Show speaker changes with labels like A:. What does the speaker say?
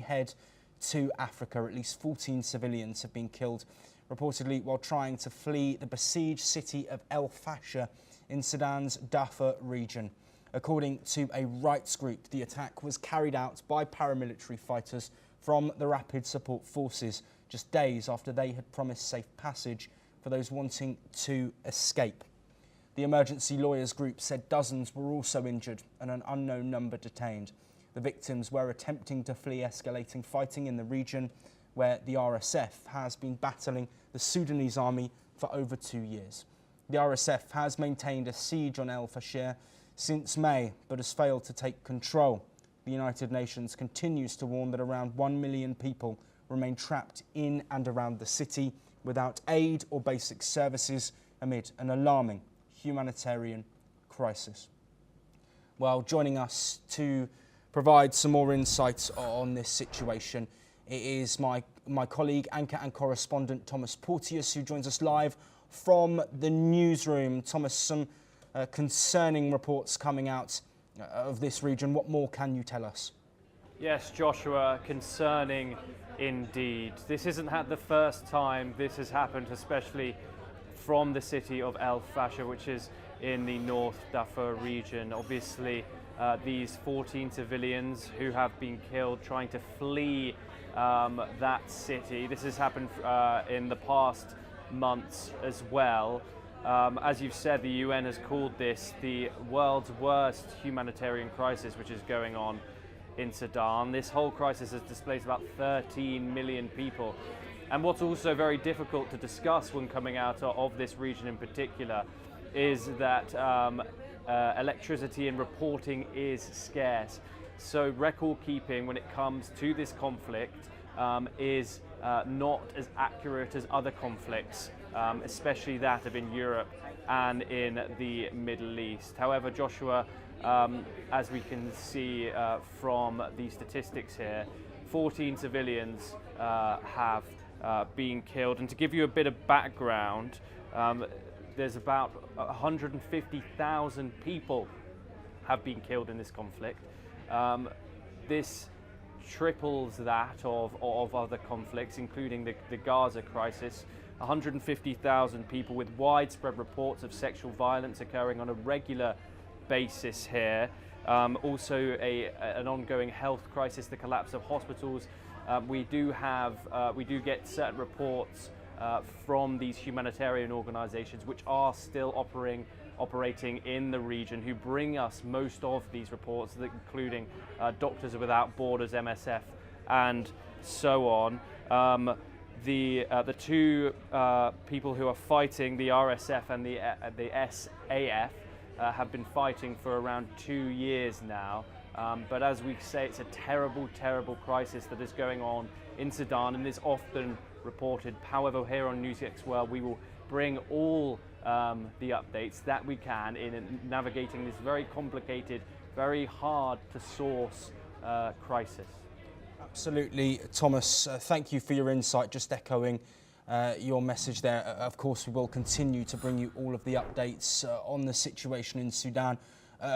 A: head to Africa. At least 14 civilians have been killed, reportedly while trying to flee the besieged city of El-Fasher in Sudan's Darfur region. According to a rights group, the attack was carried out by paramilitary fighters from the Rapid Support Forces just days after they had promised safe passage for those wanting to escape. The emergency lawyers group said dozens were also injured and an unknown number detained. The victims were attempting to flee escalating fighting in the region where the RSF has been battling the Sudanese army for over 2 years. The RSF has maintained a siege on El-Fasher since May, but has failed to take control. The United Nations continues to warn that around 1 million people remain trapped in and around the city without aid or basic services amid an alarming humanitarian crisis. Well, joining us to provide some more insights on this situation, it is my colleague, anchor and correspondent Thomas Porteous, who joins us live from the newsroom. Thomas, some concerning reports coming out of this region. What more can you tell us?
B: Yes, Joshua, concerning indeed. This isn't the first time this has happened, especially from the city of El-Fasher, which is in the North Darfur region. Obviously, these 14 civilians who have been killed trying to flee that city. This has happened in the past months as well. As you've said, the UN has called this the world's worst humanitarian crisis, which is going on in Sudan. This whole crisis has displaced about 13 million people. And what's also very difficult to discuss when coming out of this region in particular is that electricity and reporting is scarce. So record keeping when it comes to this conflict is not as accurate as other conflicts, especially that of in Europe and in the Middle East. However, Joshua, as we can see from the statistics here, 14 civilians have been killed. And to give you a bit of background, there's about 150,000 people have been killed in this conflict. This triples that of other conflicts, including the Gaza crisis. 150,000 people, with widespread reports of sexual violence occurring on a regular basis here. Also an ongoing health crisis, the collapse of hospitals. We do get certain reports from these humanitarian organizations which are still operating in the region, who bring us most of these reports, including Doctors Without Borders, MSF, and so on. The two people who are fighting, the RSF and the SAF, have been fighting for around 2 years now. But as we say, it's a terrible, terrible crisis that is going on in Sudan and is often reported. However, here on NewsX World, we will bring all the updates that we can in navigating this very complicated, very hard to source crisis.
A: Absolutely, Thomas. Thank you for your insight. Just echoing your message there. Of course, we will continue to bring you all of the updates on the situation in Sudan.